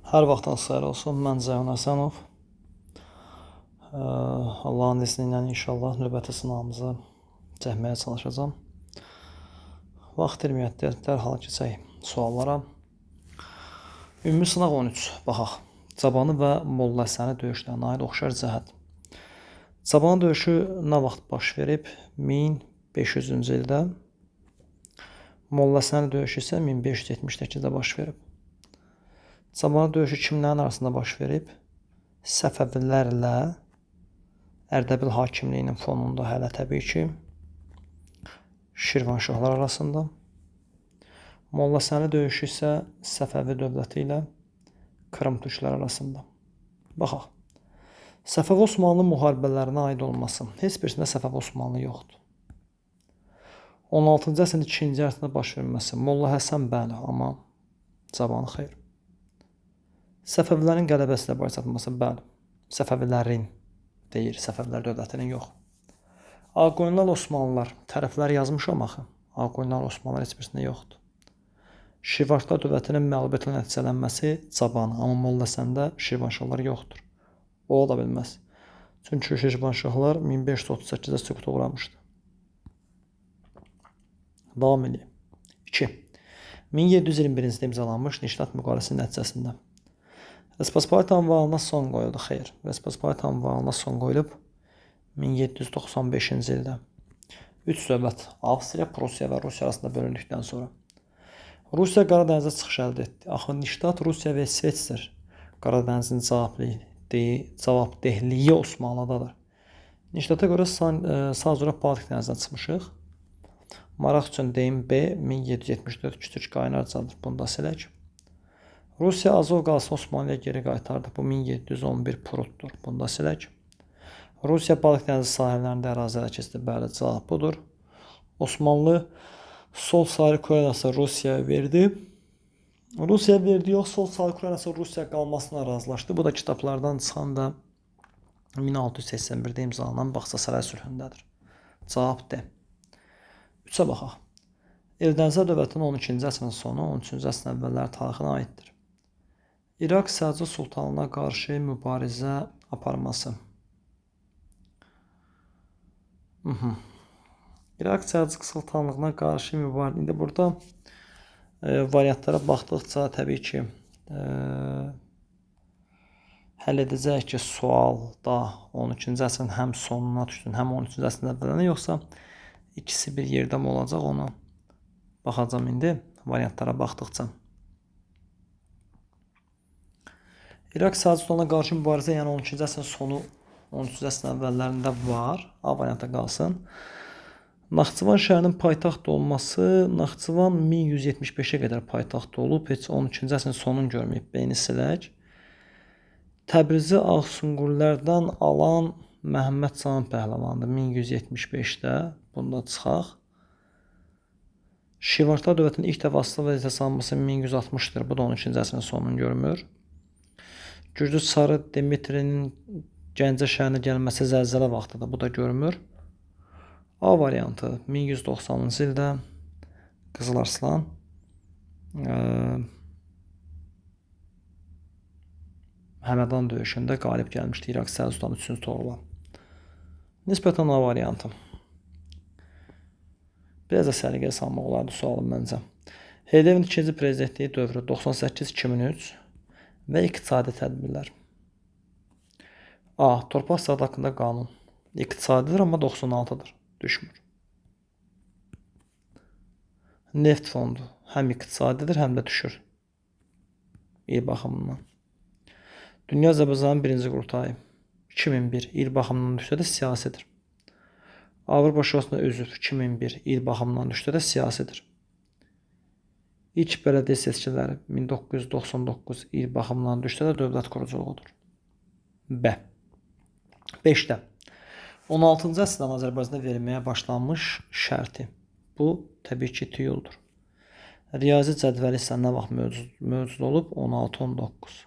Hər vaxtınız xeyir olsun. Mən Cəyan Həsənov. Allahın izni ilə inşallah növbəti sınavımızı çəkməyə çalışacağam. Vaxt itirməyək, dərhal keçək suallara. Ümumi sınaq 13. Baxaq. Cabanı və Molla Həsəni döyüşlərinə aid oxşar cəhət. Cabanı döyüşü nə vaxt baş verib? 1500-cü ildə. Molla Həsəni döyüşü isə 1578-də baş verib. Cabanı döyüşü kimlərin arasında baş verib? Səfəvilərlə Ərdəbil hakimliyinin fonunda hələ təbii ki, Şirvanşahlar arasında. Molla Həsəni döyüşü isə Səfəvi dövləti ilə Krım türkləri arasında. Baxaq. Səfəvi Osmanlı müharibələrinə aid olması. Heç birisində Səfəvi Osmanlı yoxdur. 16-cı əsrin 2-ci yarısında baş verməsi. Molla Həsən bəli, amma Cabanı xeyr. Səfəvilərin qələbəsi ilə baş çatması, bəli. Səfəvilərin deyir, Səfəvilər dövlətinin yox. Ağqoyunlar Osmanlılar, tərəflər yazmışam axı. Ağqoyunlar Osmanlılar heç birisində yoxdur. Şirvanşahlar dövlətinin məğlubiyyətlə nəticələnməsi Cabanı, amma Molla Həsəndə Şirvanşahlar yoxdur. O da bilməz. Çünki Şirvanşahlar 1538-də süquta uğramışdı. Davam edək. 2. 1721-ci ildə imzalanmış Niştat müqaviləsinin nəticəsində Respospolita anvalına son qoyuldu. Xeyr. Respospolita anvalına son qoyulub 1795-ci ildə. 3 dövlət Avstriya, Prusiya və Rusiya arasında bölündükdən sonra. Rusiya Qaradənizə çıxış əldə etdi. Axı Niştat Rusiya və Sveçdir. Qaradənizin cavabdehliyi Osmanlıdadır. Niştata görə Sazura Baltik dənizinə çıxmışıq. Maraq üçün deyim B 1774 Küçük Qaynarcadır. Bunu da silək. Rusiya Azov qalası Osmanlıya geri qaytardı. Bu 1711 Prutdur. Bunu da silək. Rusiya Baltik dənizi sahillərində ərazi ələ keçdi. Bəli, cavab budur. Osmanlı Sol Sahil Ukraynası Rusiyaya verdi. Rusiya verdi, yox, Sol Sahil Ukraynası Rusiya qalmasına razılaşdı. Bu da kitablardan çıxanda 1681-də imzalanan Baxçasaray sülhündədir. Cavab D. 3-ə baxaq. Eldənizlər dövlətinin 12-ci əsrin sonu, 13-cü əsrin əvvəlləri tarixinə aiddir. İraq Səlcuq sultanına qarşı mübarizə aparması. İraq Səlcuq sultanlığına qarşı mübarizə. İndi burada variantlara baxdıqca təbii ki, həll edəcək ki, sualda 12-ci əsrin həm sonuna düşdün, həm 13-cü əsrin əvvəlinə, yoxsa ikisi bir yerdə mi olacaq, onu baxacam indi variantlara baxdıqca. İraq Səlcuq sultanına qarşı mübarizə, yəni 12-ci əsrin sonu, 13-cü əsrin əvvəllərində var. A variantı qalsın. Naxçıvan şəhərinin paytaxt olması, Naxçıvan 1175-ə qədər paytaxt olub, heç 12-ci əsrin sonunu görməyib, beyni silək. Təbrizi Ağsunqurlərdən alan Məhəmməd Cahan Pəhləvandır 1175-də, bunda çıxaq. Şirvanşahlar dövlətinin ilk dəfə asılı vəziyyətə salınması 1160-dır, bu da 12-ci əsrin sonunu görmür. Gürcü Çarı Dimitrinin Gəncə şəhərinə gəlməsi zəlzələ vaxtıdır, bu da görmür. A variantı 1190-cı ildə Qızıl Arslan Həmədan döyüşündə qalib gəlmişdi İraq Səlcuq sultanı 3-cü Toğrula. Nisbətən A variantı. Biraz da səliqəyə salmaq olardı sualım məncə. Heydərin 2-ci prezidentliyi dövrü 98-2003 və iqtisadi tədbirlər. A. Torpaq istifadə haqqında qanun. İqtisadidir, amma 96-dır. Düşmür. Neft fondu. Həm iqtisadidir, həm də düşür. İl baxımından. Dünya Azərbaycanın birinci qurultayı 2001 il baxımından düşsə də siyasidir. Avropa Şurasına üzv 2001 il baxımından düşsə də siyasidir. İlk bələdiyyə seçkiləri 1999 il baxımından düşsə də dövlət quruculuğudur. B. 5-də 16-cı əsrdən Azərbaycanda verilməyə başlanmış şərti. Bu, təbii ki, tiyuldur. Riyazi cədvəli isə nə vaxt mövcud olub? 16-19.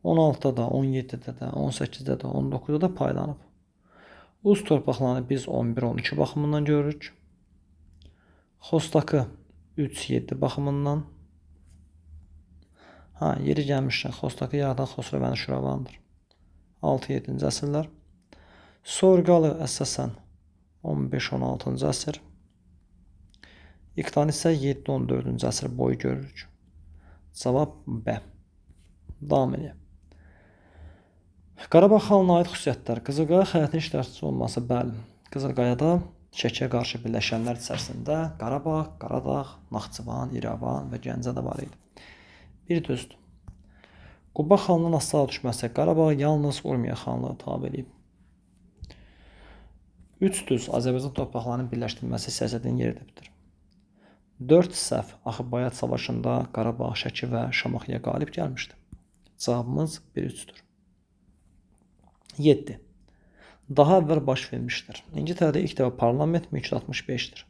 16-da da, 17-də də, 18-də də, 19-da da paylanıb. Uz torpaqlarını biz 11-12 baxımından görürük. Xostakı 3-7 baxımından, Yeri gəlmişkən Xostakı yaradan Xosrəvəni Şiravandır. 6-7-ci əsrlər. Sorğalı əsasən 15-16-cı əsr. İqtani isə 7-14-cü əsr boyu görürük. Cavab B. Davam edək. Qarabağ xanlığına aid xüsusiyyətlər. Qızılqaya xəyanətin iştirakçısı olması, bəli. Qızılqayada Şəkiyə qarşı birləşənlər içərisində Qarabağ, Qaradağ, Naxçıvan, İrəvan və Gəncə də var idi. Bir düzdür. Quba xanlığının asılı düşməsi Qarabağ yalnız Urmiya xanlığı tabe edib. 3 düz Azərbaycan torpaqlarının birləşdirilməsi siyasətin yeridir. 4 səhv Axı Bayat savaşında Qarabağ, Şəki və Şamaxıya qalib gəlmişdi. Cavabımız 1-3-dür. 7. Daha əvvəl baş vermişdir. İngiltərədə ilk dəfə parlament 1365-dir.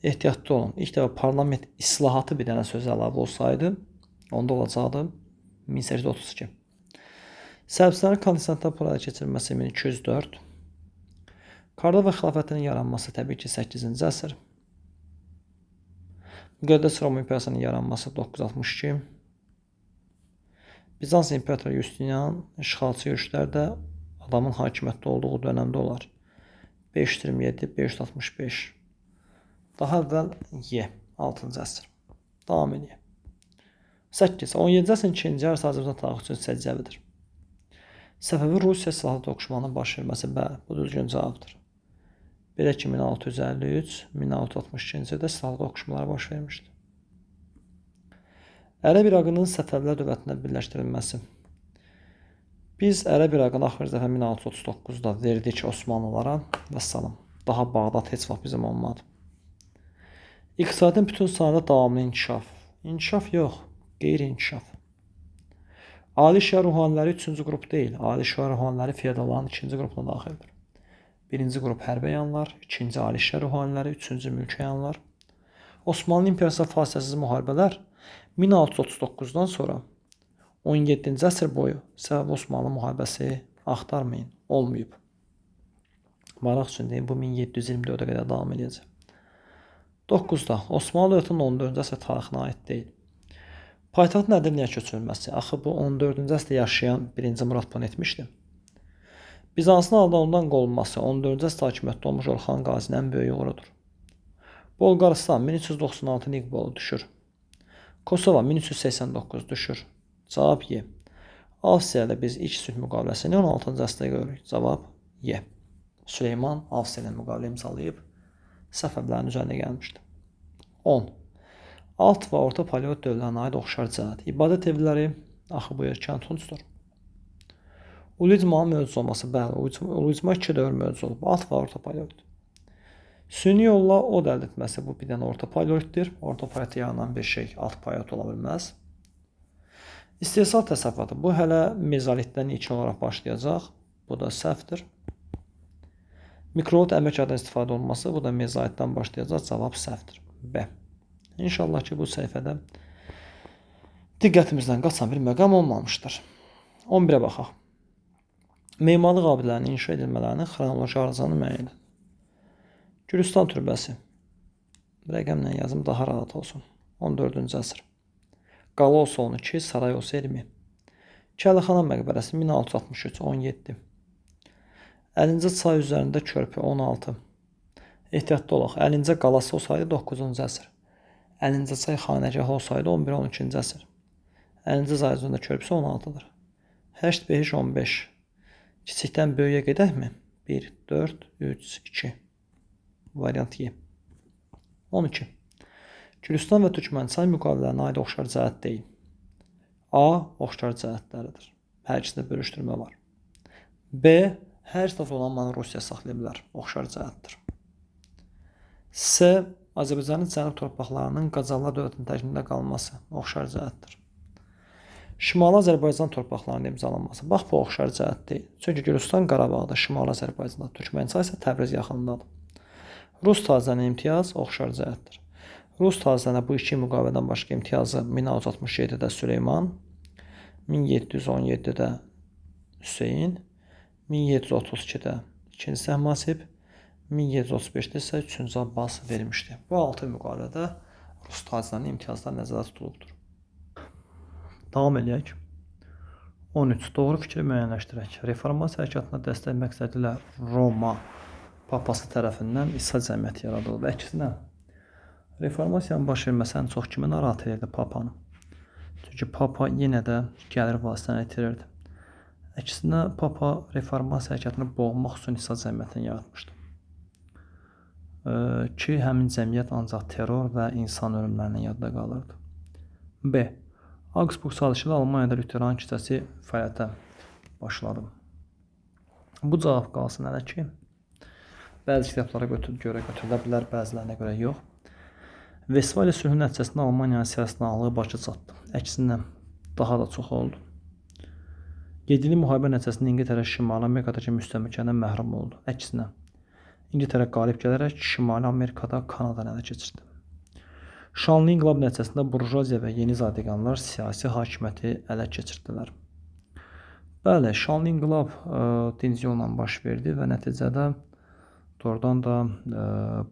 Ehtiyatlı olun. İlk dəfə parlament islahatı bir dənə söz əlavə olsaydı, onda olacaqdı 1832. Sərbislərin Konstantinopolaya keçirilməsi 1204. Karlova xilafətinin yaranması təbii ki 8-ci əsr. Müqəddəs Roma İmperiyasının yaranması 962. Bizans İmperatoru Justinian işğalçı yürüşlərdə adamın hakimiyyətdə olduğu dönəmdə olar. 527-565. Daha əvvəl Y. 6-cı əsr. Davam edək. 8. 17-ci əsrin 2-ci yarısı Azərbaycan tarixi üçün səciyyəvidir. Səfəvi Rusiya silahlı toqquşmanın baş verməsi, bəli, bu düzgün cavabdır. Belə ki 1653-1662-ci ildə silahlı toqquşmalar baş vermişdi. Ərəb İraqının Səfəvilər dövlətinə birləşdirilməsi. Biz Ərəb İraqını axırıncı dəfə 1639-da verdik Osmanlılara və salam. Daha Bağdad heç vaxt bizim olmadı. İqtisadın bütün sahədə davamlı inkişaf. İnkişaf yox, qeyri-inkişaf. Ali şəhər ruhaniləri 3-cü qrup deyil. Ali şəhər ruhaniləri feodalların 2-ci qrupuna daxildir. 1-ci qrup hərbi əyanlar, 2-ci ali şəhər ruhaniləri, 3-cü mülki əyanlar. Osmanlı İmperiyasına fasiləsiz müharibələr 1639-dan sonra 17-ci əsr boyu səbəb Osmanlı müharibəsi axtarmayın, olmayıb. Maraq üçün deyim, bu 1724-ə qədər davam edəcək. 9-da Osmanlı dövlətinin 14-cü əsr tarixinə aid deyil. Paytaxt Nədirliyə köçürülməsi. Axı bu 14-cü əsrdə yaşayan 1-ci Murad bunu etmişdi. Bizansın ondan qovulması 14-cü əsrdə hakimiyyətdə olmuş Orxan Qazinin ən böyük uğurudur. Bolqarıstan 1396 Niqbolu düşür. Kosova 1389 düşür. Cavab Y. Avstriya ilə biz ilk sülh müqaviləsini 16-cı əsrdə görürük. Cavab Y. Süleyman Avstriya ilə müqavilə imzalayıb Səfəvlərin üzərində gəlmişdi. 10. Alt və orta paleolit dövrlərinə aid oxşar cəhət. İbadət evləri axı bu erkən tuncdur. Ulu icmanın mövcud olması, bəli, ulu icma 2 dövr mövcud olub. Alt və orta paleolit. Süni yolla od əldə etməsi bu bir dənə orta paleolitdir. Orta paleolitə yaranan bir şey alt paleolit ola bilməz. İstehsal təsərrüfatı. Bu hələ mezolitdən ilkin olaraq başlayacaq. Bu da səhvdir. Mikrolit əmək istifadə olunması. Bu da mezolitdən başlayacaq. Cavab səhvdir. B. İnşallah ki bu səhifədə diqqətimizdən qaçan bir məqam olmamışdır. 11-ə baxaq. Memarlıq abidələrinin inşa edilmələrinin xronoloji arıcanı müəyyən edin. Gülüstan türbəsi. Rəqəmlə yazım daha rahat olsun. 14-cü əsr. Qala olsa 12, saray olsa 20. Kəlixana məqbərəsi 1663, 17. 50-ci çay üzərində körpü 16. Ehtiyatlı olaq. 50-ci qalası olsaydı 9-cu əsr. 50-ci çay xanəgahı olsaydı 11-12-ci əsr. 50-ci çay üzərində körpüsü 16-dır. 8, 5, 15. Kiçikdən böyüyə gedəkmi? 1, 4, 3, 2. Variant Y. 12. Gülüstan və Türkmənçay müqavilələrinə aid oxşar cəhət deyil. A. Oxşar cəhətləridir. Hər ikisində bölüşdürmə var. B. Hər tərəfli olan manı Rusiya saxlaya bilər. Oxşar cəhətdir. C. Azərbaycanın cənub torpaqlarının Qacarlar dövlətinin tərkibində qalması. Oxşar cəhətdir. Şimali Azərbaycan torpaqlarının imzalanması. Bax, bu oxşar cəhət deyil. Çünki Gülüstan Qarabağda, Şimali Azərbaycanda, Türkmənçay isə Təbriz yaxınındadır. Rus tazənin imtiyaz oxşar cəhətdir. Rus tazənə bu iki müqavilədən başqa imtiyazı 1667-də Süleyman, 1717-də Hüseyin, 1732-də 2-ci Səhmasib, 1735-də isə 3-cü Abbas vermişdi. Bu 6 müqavilədə Rus tacirlərinin imtiyazları nəzərdə tutulubdur. Davam eləyək. 13. Doğru fikri müəyyənləşdirək. Reformasiya hərəkatına dəstək məqsədilə Roma papası tərəfindən İsa cəmiyyəti yaradılıb. Əksinə, reformasiyanın baş verməsi ən çox kimi narahat edirdi papanı. Çünki papa yenə də gəlir vasitəni itirirdi. Əksinə, papa reformasiya hərəkatını boğmaq üçün İsa cəmiyyətini yaratmışdı. Ki, həmin cəmiyyət ancaq terror və insan ölümlərinin yadda qalırdı. B. Augsburg sazişi ilə Almaniyada Lüteran kilsəsi fəaliyyətə başladı. Bu cavab qalsın hələ ki, bəzi kitablara görə götürülə bilər, bəzilərinə görə yox. Vestfaliya sülhü nəticəsində Almaniyanın siyasi nağlığı başa çatdı. Əksinə, daha da çox oldu. 7 illik müharibə nəticəsində İngiltərə Şimali Amerikadakı müstəmləkədən məhrum oldu. Əksinə, İngiltərə qalib gələrək Şimali Amerikada Kanadanı ələ keçirdi. Şanlı inqilab nəticəsində burjuaziya və yeni zadəganlar siyasi hakimiyyəti ələ keçirdilər. Bəli, şanlı inqilab dinc yolla baş verdi və nəticədə doğrudan da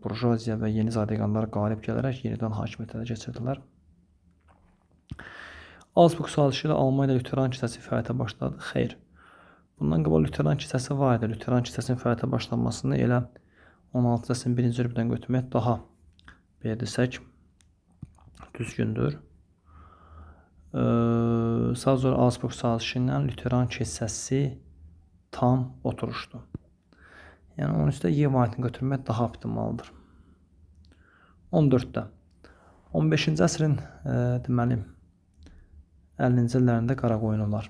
burjuaziya və yeni zadəganlar qalib gələrək yenidən hakimiyyəti ələ keçirdilər. Augsburg sazişi ilə Almaniyada Lüteran kilsəsi fəaliyyətə başladı. Xeyr. Bundan qabaq Lüteran kilsəsi var idi. Lüteran kilsəsinin fəaliyyətə başlanmasını elə 16-cı əsrin 1-ci rübdən götürmək daha desək düzgündür. Sadəcə Augsburg sazişi ilə Lüteran kilsəsi tam oturuşdu. Yəni, onun üstə Y variantını götürmək daha optimaldır. 14-də 15-ci əsrin deməli 50-ci illərində Qaraqoyunlular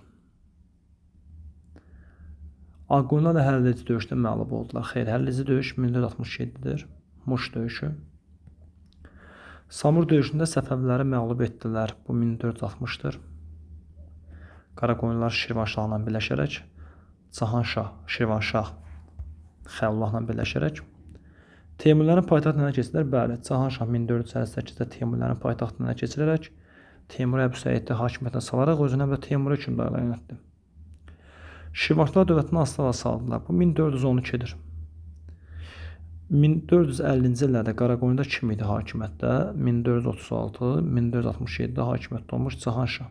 Ağqoyunlularla həlledici döyüşdə məğlub oldular. Xeyr, həlledici döyüş 1467-dir. Muş döyüşü. Samur döyüşündə Səfəviləri məğlub etdilər. Bu 1460-dır. Qaraqoyunlular Şirvanşahla birləşərək Cahanşah, Şirvanşah Xəllahla birləşərək Teymurilərin paytaxtına keçdilər. Bəli, Cahanşah 1458-də Teymurilərin paytaxtına keçirərək Teymuri Əbu Səiddə hakimiyyətə salaraq özünə və Teymuri hökmdarlığı yönəltdi. Şirvanşahlar dövlətini asıla saldılar. Bu 1412-dir. 1450-ci illərdə Qaraqoyunda kim idi hakimiyyətdə? 1436-1467-də hakimiyyətdə olmuş Cahanşah.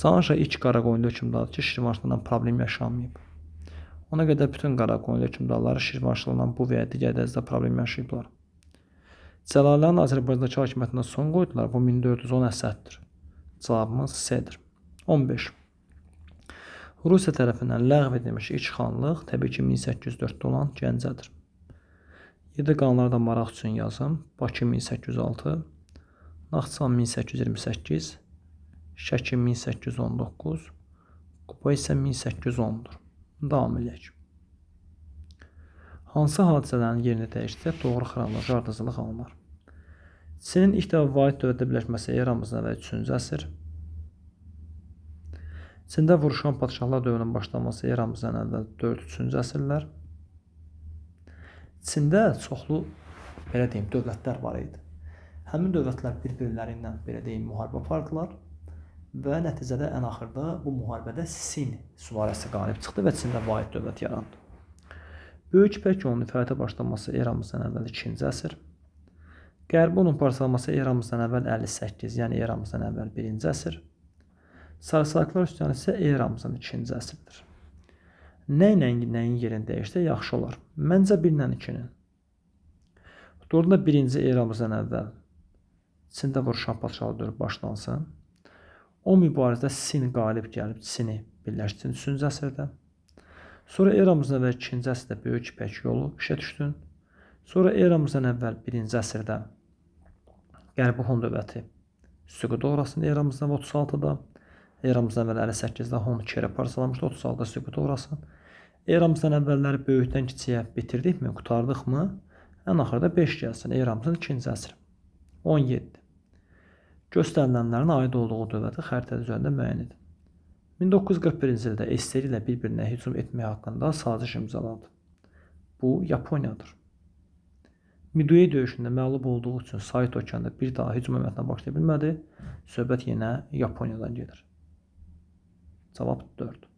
Cahanşah ilk Qaraqoyunlu hökmdardır ki, Şirvanşahla problem yaşamayıb. Ona qədər bütün Qaraqoyunlu hökmdarları Şirvanşahla bu və ya digər dərəcədə problem yaşayıblar. Cəlallərin Azərbaycandakı hakimiyyətinə son qoydular. Bu 1410 əsəddir. Cavabımız C-dir. 15. Rusiya tərəfindən ləğv edilmiş ilk xanlıq təbii ki 1804-də olan Gəncədir. Yerdə qalanlarda maraq üçün yazım. Bakı 1806, Naxçıvan 1828, Şəki 1819, Quba isə 1810-dur. Davam edək. Hansı hadisələrin yerini dəyişsə doğru xronoloji ardıcıllıq alınır? Çinin ilk dəfə vahid dövlətlə birləşməsi eramızdan əvvəl 3-cü əsr. Çində vuruşan padşahlar dövrünün başlanması eramızdan əvvəl 4-3-cü əsrlər. Çində çoxlu, belə deyim, dövlətlər var idi. Həmin dövlətlər bir-birləri ilə, belə deyim, müharibə apardılar və nəticədə ən axırda bu müharibədə Sin sülaləsi qalib çıxdı və Çində vahid dövlət yarandı. Böyük İpək yolunun fəaliyyətə başlanması eramızdan əvvəl 2-ci əsr. Qərbi onun parçalanması eramızdan əvvəl 58, yəni eramızdan əvvəl 1-ci əsr. Sarısaqlar üsyanı isə eramızdan 2-ci əsrdir. Nəyin yerini dəyişsə yaxşı olar? Məncə 1-lə 2-nin. Doğrudan da 1-ci eramızdan əvvəl Çində vuruşan padşahlar dövrü başlansın. O mübarizədə Sin qalib gəlib Çini birləşsin 3-cü əsrdə. Sonra eramızdan əvvəl 2-ci əsrdə Böyük İpək yolu işə düşsün. Sonra eramızdan əvvəl 1-ci əsrdə Qərbi Hun dövləti süquta uğrasın eramızdan 36-da. Eramızdan əvvəl 58-də Hun Keri parçalamışdı, 36-da süquta uğrasın. Eramızdan əvvəlləri böyükdən kiçiyə bitirdikmi, qutardıq mı? Ən axırda 5 gəlsin, eramızdan 2-ci əsr. 17. Göstərilənlərin aid olduğu dövləti xəritə üzərində müəyyən edin. 1941-ci ildə SSR ilə bir-birinə hücum etmək haqqında saziş imzaladı. Bu Yaponiyadır. Midway döyüşündə məğlub olduğu üçün Saito okeanda bir daha hücum əməliyyatına başlaya bilmədi. Söhbət yenə Yaponiyadan gedir. Cavab 4.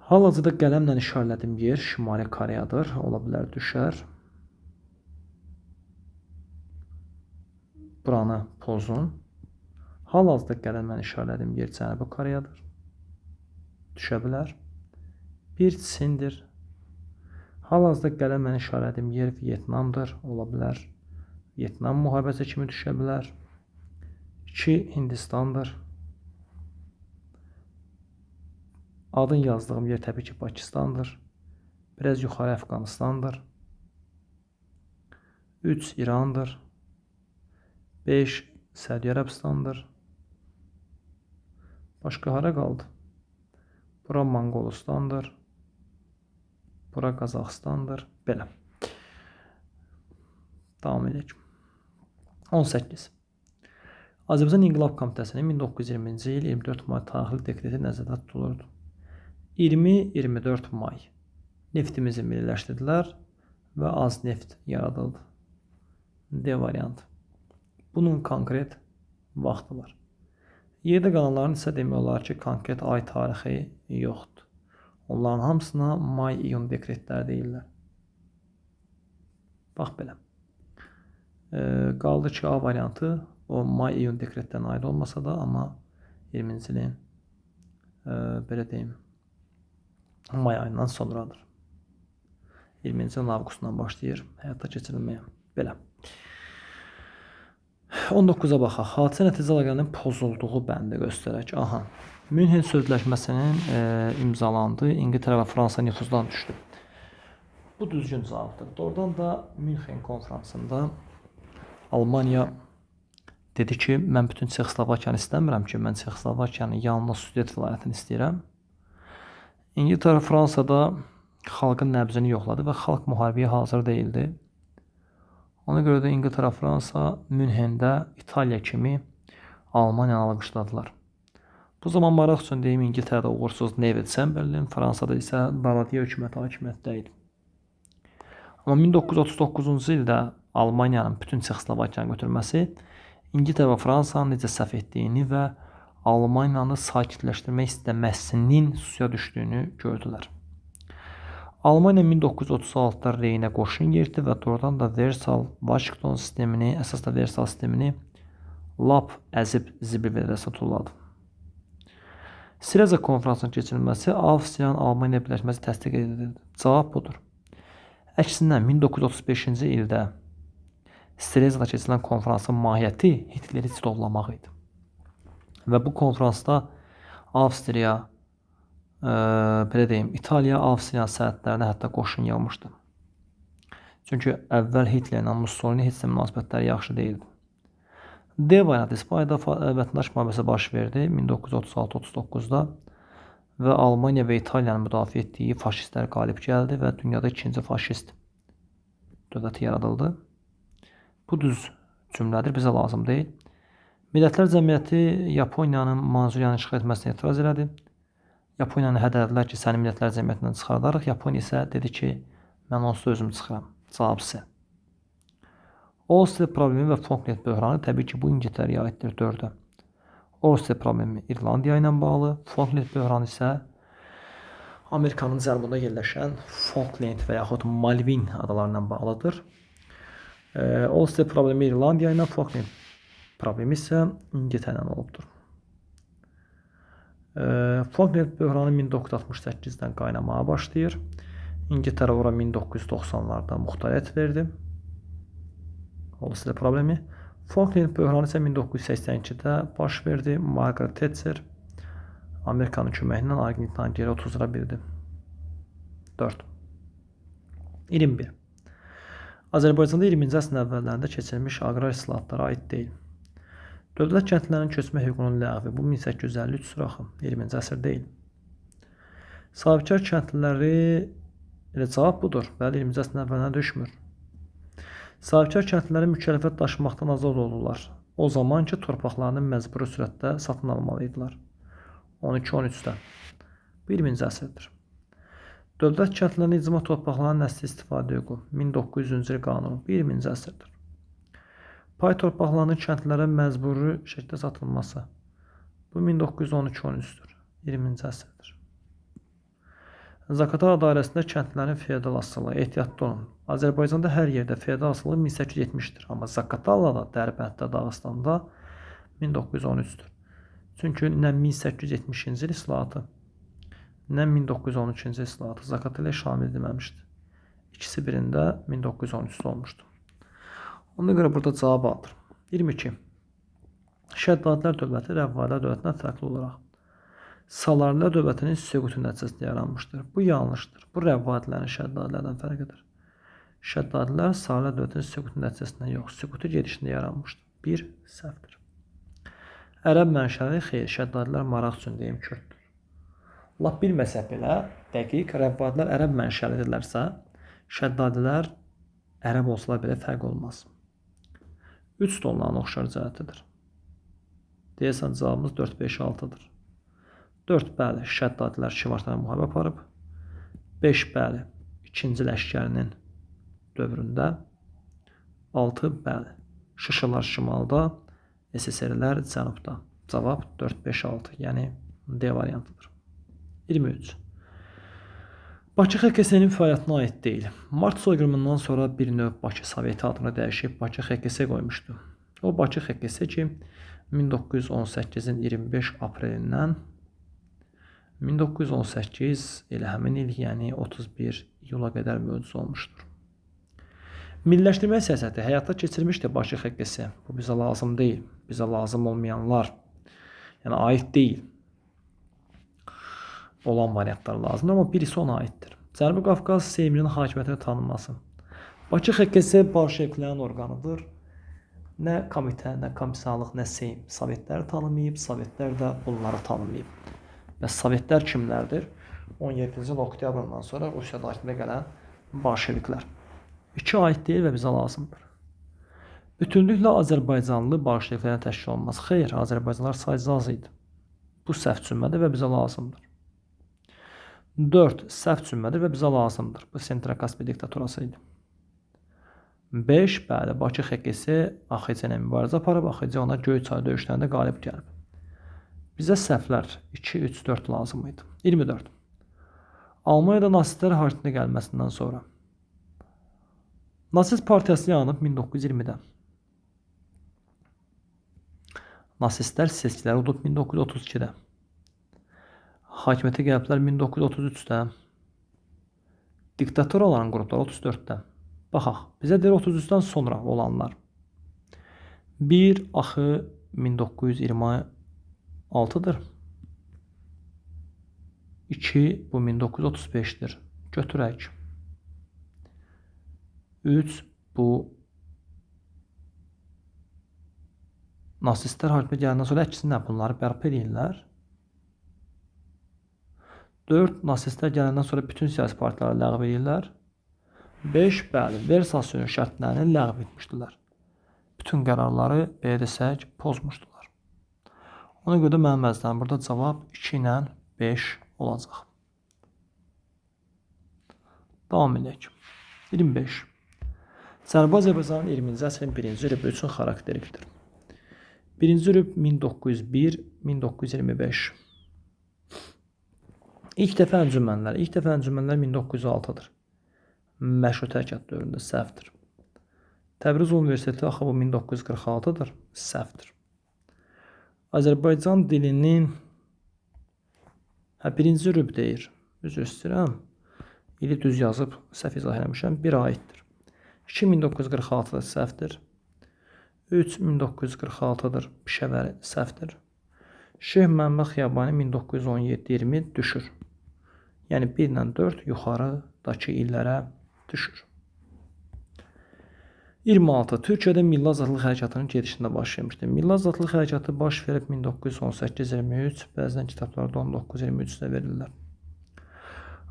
Hal-hazırda qələmlə işarələdiyim yer Şimali Koreyadır. Ola bilər düşər. Buranı pozun. Hal-hazırda gələn işarələdiyim yer Cənubi Koreyadır. Düşə bilər. Bir Çindir. Hal-hazırda gələn işarələdiyim yer Vyetnamdır. Ola bilər. Vyetnam müharibəsi kimi düşə bilər. 2 Hindistandır. Adın yazdığım yer təbii ki Pakistandır. Biraz yuxarı Əfqanistandır. 3 İrandır. 5 Səudiyyə Ərəbistandır. Başqa hara qaldı? Bura Monqolistandır. Bura Qazaxıstandır. Belə. Davam edək. 18. Azərbaycan İnqilab Komitəsinin 1920-ci il 24 may tarixli dekreti nəzərdə tutulurdu. 20-24 may neftimizi milliləşdirdilər və az neft yaradıldı. D variantı. Bunun konkret vaxtı var. Yerdə qalanların isə demək olar ki, konkret ay tarixi yoxdur. Onların hamısına may-iyun dekretləri deyirlər. Bax belə. Qaldı ki, A variantı o may-iyun dekretlərinə aid olmasa da, amma 20-ci ilin belə deyim, may ayından sonradır. 20-ci ilin avqustundan başlayır həyata keçirilməyə. Belə. 19-a baxaq. Hadisə nəticə əlaqələrinin pozulduğu bəndi göstərək. Aha. Münhen sözləşməsinin imzalandığı İngiltərə və Fransa nüfuzdan düşdü. Bu düzgün cavabdır. Doğrudan da Münhen konfransında Almaniya dedi ki, mən bütün Çexoslovakiyanı istəmirəm ki, mən Çexoslovakiyanın yalnız Sudet vilayətini istəyirəm. İngiltərə Fransada xalqın nəbzini yoxladı və xalq müharibəyə hazır deyildi. Ona görə də İngiltərə Fransa Münhendə İtaliya kimi Almaniyanı alqışladılar. Bu zaman maraq üçün deyim, İngiltərədə uğursuz Neville Chamberlain, Fransada isə Daladiya hökuməti hakimiyyətdə idi. Amma 1939-cu ildə Almaniyanın bütün Çexoslovakiyanı götürməsi İngiltərə və Fransanın necə səhv etdiyini və Almaniyanı sakitləşdirmək istəməsinin suya düşdüyünü gördülər. Almaniya 1936-da Reynə qoşun yeritdi və doğrudan da Versal-Washington sistemini, əsas da Versal sistemini lap əzib zibil verəsə tulladı. Silezya konferansının keçirilməsi Avstriyanın Almaniya birləşməsi təsdiq edildi. Cavab budur. Əksinə 1935-ci ildə Silezyada keçirilən konferansın mahiyyəti Hitleri cilovlamaq idi. Və bu konferansda Avstriya, belə deyim, İtaliya Avstriya sərhədlərinə hətta qoşun yığmışdı. Çünki əvvəl Hitlerlə Mussolini heç də münasibətləri yaxşı deyildi. D variantı İspaniyada vətəndaş müharibəsi baş verdi 1936-39-da və Almaniya və İtaliyanın müdafiə etdiyi faşistlər qalib gəldi və dünyada ikinci faşist dövləti yaradıldı. Bu düz cümlədir, bizə lazım deyil. Millətlər Cəmiyyəti Yaponiyanın Manzuriyanı işğal etməsinə etiraz elədi. Yaponiyanı hədələdilər ki, səni Millətlər Cəmiyyətindən çıxardarıq. Yaponiya isə dedi ki, mən onsuz özüm çıxıram. Cavab C. Ulster problemi və Falkland böhranı təbii ki, bu İngiltərəyə aiddir 4-ə. Ulster problemi İrlandiya ilə bağlı, Falkland böhranı isə Amerikanın cənubunda yerləşən Falkland və yaxud Malvin adalarına bağlıdır. Ulster problemi İrlandiya ilə, Falkland problemi isə İngiltərə ilə olubdur. Falkland böhranı 1968-dən qaynamağa başlayır. İngiltərə ora 1990-larda muxtariyyət verdi. Ulster problemi. Falkland böhranı isə 1982-də baş verdi. Margaret Thatcher Amerikanın köməyi ilə Argentinanı geri otuzdura bildi. 4. 21. Azərbaycanda 20-ci əsrin əvvəllərində keçirilmiş aqrar islahatlara aid deyil. Dövlət kəndlərinin köçmə hüququnun ləğvi. Bu 1853 sıraxı. 20-ci əsr deyil. Sahibkar kəndliləri elə cavab budur. Bəli, 20-ci əsrin əvvəlinə düşmür. Sahibkar kəndliləri mükəlləfiyyət daşımaqdan azad olurlar. O zaman ki, torpaqlarını məcburi sürətdə satın almalıydılar. 12-13-də. Bu 20-ci əsrdir. Dövlət kəndlilərinin icma torpaqlarının nəsli istifadə hüququ. 1900-cü il qanunu. Bu 20-ci əsrdir. Pay torpaqlarının kəndlərə məcburi şəkildə satılması. Bu 1912-13-dür. 20-ci əsrdir. Zaqatala dairəsində kəndlərin feodal asılı. Ehtiyatlı olun. Azərbaycanda hər yerdə feodal asılı 1870-dir. Amma Zaqatalada, Dərbənddə, Dağıstanda 1913-dür. Çünki nə 1870-ci il islahatı, nə 1913-cü il islahatı Zaqatala şamil edilməmişdir. İkisi birində 1913-də olmuşdur. Ona görə burada cavab alır. 22. Şəddadilər dövləti Rəvvadilər dövlətindən fərqli olaraq Salarilər dövlətinin süqutu nəticəsində yaranmışdır. Bu yanlışdır. Bu Rəvvadilərin Şəddadilərdən fərqidir. Şəddadilər Salarilər dövlətinin süqutu nəticəsində yox, süqutu gedişində yaranmışdır. 1. Səhvdir. Ərəb mənşəli xeyr, Şəddadilər maraq üçün deyim Kürdür. Lap bilməsə belə, dəqiq, Rəvvadilər ərəb mənşəlidirlərsə, Şəddadilər ərəb olsalar belə fərq olmaz. 3 də onların oxşar cəhətidir. Deyəsən cavabımız 4, 5, 6-dır. 4 bəli, Şəddadilər Şivartana müharibə aparıb. 5 bəli, 2-ci ləşkərinin dövründə. 6 bəli, Şuşalar şimalda, SSR-lər cənubda. Cavab 4, 5, 6, yəni D variantıdır. 23. Bakı XKS-nin fəaliyyətinə aid deyil. Mart soyqırımından sonra bir növ Bakı Soveti adını dəyişib Bakı XKS qoymuşdu. O Bakı XKS ki 1918-in 25 aprelindən 1918 elə həmin il, yəni 31 iyula qədər mövcud olmuşdur. Milliləşdirmə siyasəti həyata keçirmişdi Bakı XKS. Bu bizə lazım deyil. Bizə lazım olmayanlar, yəni aid deyil. Olan variantlar lazımdır, amma birisi ona aiddir. Cənubi Qafqaz Seyminin hakimiyyətini tanınması. Bakı XKS bolşeviklərin orqanıdır. Nə komitə, nə komisarlıq, nə Seym Sovetləri tanımayıb, Sovetlər də bunları tanımayıb. Və Sovetlər kimlərdir? 17-ci il oktyabrından sonra Rusiyada hakimiyyətə gələn bolşeviklər. 2 aid deyil və bizə lazımdır. Bütünlüklə Azərbaycanlı bolşeviklərin təşkil olunması. Xeyr, Azərbaycanlılar sayıca az idi. Bu səhv cümlədir və bizə lazımdır. 4. Səhv cümlədir və bizə lazımdır. Bu Sentrakaspia diktaturası idi. 5. Bəli, Bakı XKS AXC-nə mübarizə aparıb, AXC ona Göyçay döyüşlərində qalib gəlib. Bizə səhvlər 2, 3, 4 lazım idi. 24. Almaniyada nasistlər hakimiyyətə gəlməsindən sonra Nasist partiyası yaranıb 1920-də. Nasistlər seçkiləri olub 1932-də. Hakimiyyətə gəliblər 1933-də. Diktaturaların qrupları 34-də. Baxaq, bizə deyir 33-dən sonra olanlar. 1 axı 1926-dır. 2 bu 1935-dir. Götürək. 3 bu nasistlər hakimiyyətə gələndən sonra əksinə bunları bərpa edirlər. 4 nasistlər gələndən sonra bütün siyasi partiyaları ləğv edirlər. 5 bəli, Versal şərtlərini ləğv etmişdilər. Bütün qərarları belə desək pozmuşdular. Ona görə də mənim əzizlərim burada cavab 2 ilə 5 olacaq. Davam edək. 25. Cənubi Azərbaycanın 20-ci əsrin 1-ci rübü üçün xarakterikdir. 1-ci rüb 1901-1925. İlk dəfə əncümənlər 1906-dır. Məşrutə hərəkatı dövründə səhvdir. Təbriz Universiteti axı bu 1946-dır. Səhvdir. Azərbaycan dilinin 1-ci rüb deyir. Üzr istəyirəm. İli düz yazıb səhv izah eləmişəm. 1 aiddir. 2 1946-dır. Səhvdir. 3 1946-dır. Pişəvəri səhvdir. Şeyx Məmməd Xiyabani 1917-20 düşür. Yəni 1 ilə 4 yuxarıdakı illərə düşür. 26. Türkiyədə Milli Azadlıq Hərəkatının gedişində başlamışdır. Milli Azadlıq Hərəkatı baş verib 1918-23, bəzən kitablarda 19-23-də verirlər.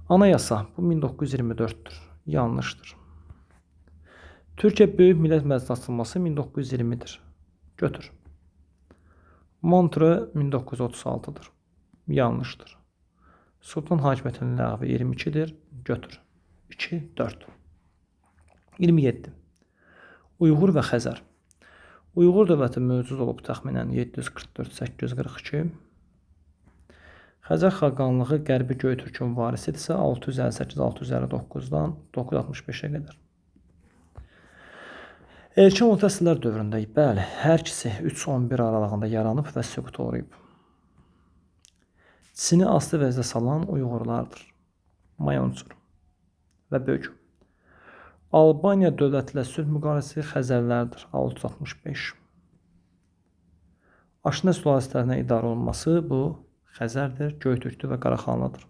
Anayasa bu 1924-dür. Yanlışdır. Türkiyə Böyük Millət Məclisi açılması 1920-dir. Götür. Montreux 1936-dır. Yanlışdır. Sultan hakimiyyətinin ləğvi 22-dir. Götür. 2, 4. 27. Uyğur və Xəzər. Uyğur dövləti mövcud olub təxminən 744-842. Xəzər xaqanlığı Qərbi Göytürkün varisidirsə 658-659-dan 965-ə qədər. Erkən orta əsrlər dövründə, bəli, hər ikisi 3-11 aralığında yaranıb və süqut uğrayıb. Çini asılı vəziyyətə salan Uyğurlardır. Mayoncur və Bög. Albaniya dövləti ilə sülh müqaviləsi Xəzərlərdir. 665. Aşna sülaləsi tərəfindən idarə olunması bu Xəzərdir, Göytürkdür və Qaraxanlıdır.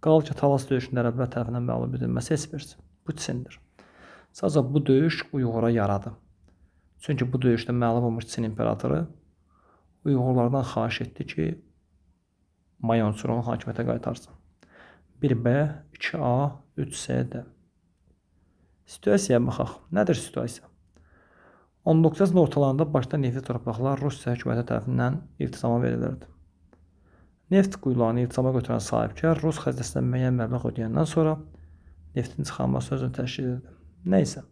Qalca Talas döyüşündə ərəblər tərəfindən məğlub edilməsi heç birisi. Bu Çindir. Sadəcə bu döyüş Uyğura yaradı. Çünki bu döyüşdə məğlub olmuş Çin imperatoru Uyğurlardan xahiş etdi ki, Mayoncuru hakimiyyətə qaytarsın. 1B, 2A, 3CD. Situasiyaya baxaq. Nədir situasiya? 19-cu əsrin ortalarında başda neftli torpaqlar Rusiya hökuməti tərəfindən iltizama verilirdi. Neft quyularını iltizama götürən sahibkar Rus xəzinəsinə müəyyən məbləğ ödəyəndən sonra neftin çıxarılması sözünü təşkil edirdi. Nəysə.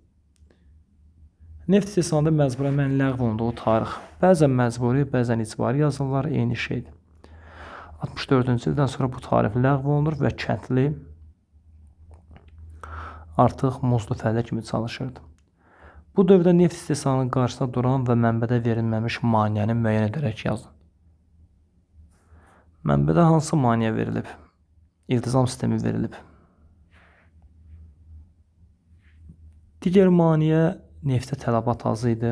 Neft istehsalında məcburən ləğv olunduğu tarix. Bəzən məcburi, bəzən icbari yazılar eyni şeydir. 64-cü ildən sonra bu tarif ləğv olunur və kəndli artıq muzlu fəhlə kimi çalışırdı. Bu dövrdə neft istehsalının qarşısında duran və mənbədə verilməmiş maneəni müəyyən edərək yazın. Mənbədə hansı maneə verilib? İltizam sistemi verilib. Digər maneə neftə tələbat azı idi.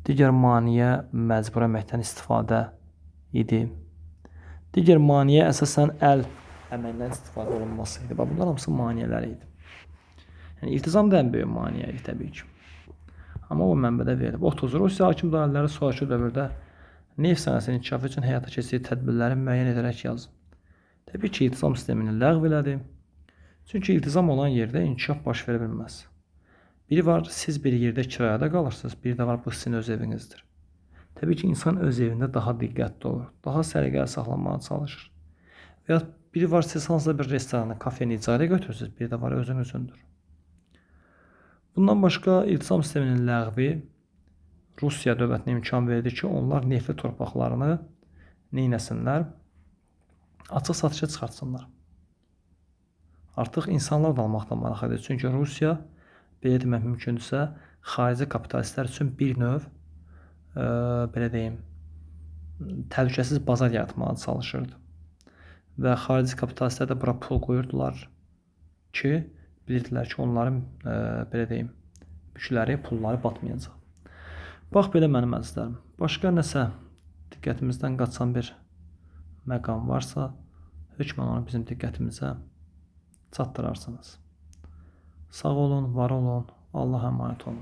Digər maneə məcbur əməkdən istifadə idi. Digər maneə əsasən əl əməlindən istifadə olunması idi. Bunlar hamısı maneələr idi. Yəni, iltizam da ən böyük maneə idi təbii ki. Amma o mənbədə verilib. 30. Rusiya hakim dairələri sonrakı dövrdə neft sənayesinin inkişafı üçün həyata keçirdiyi tədbirləri müəyyən edərək yazın. Təbii ki, iltizam sistemini ləğv elədi. Çünki iltizam olan yerdə inkişaf baş verə bilməz. Biri var, siz bir yerdə kirayədə qalırsınız, biri də var, bu sizin öz evinizdir. Təbii ki, insan öz evində daha diqqətli olur, daha səliqəli saxlanmağa çalışır. Və ya biri var, siz hansısa bir restoranı, kafeni icarəyə götürürsünüz, biri də var, özünüzündür. Bundan başqa, iltizam sisteminin ləğvi Rusiya dövlətinə imkan verdi ki, onlar neftli torpaqlarını neynəsinlər? Açıq satışa çıxartsınlar. Artıq insanlar da almaqdan maraq edir. Çünki Rusiya, belə demək mümkündürsə, xarici kapitalistlər üçün bir növ, belə deyim, təhlükəsiz bazar yaratmağa çalışırdı. Və xarici kapitalistlər də bura pul qoyurdular ki, bilirdilər ki, onların, belə deyim, mülkləri, pulları batmayacaq. Bax, belə mənim əzizlərim. Başqa nəsə diqqətimizdən qaçan bir məqam varsa, hökmən onu bizim diqqətimizə çatdırarsınız. Sağ olun, var olun, Allaha əmanət olun.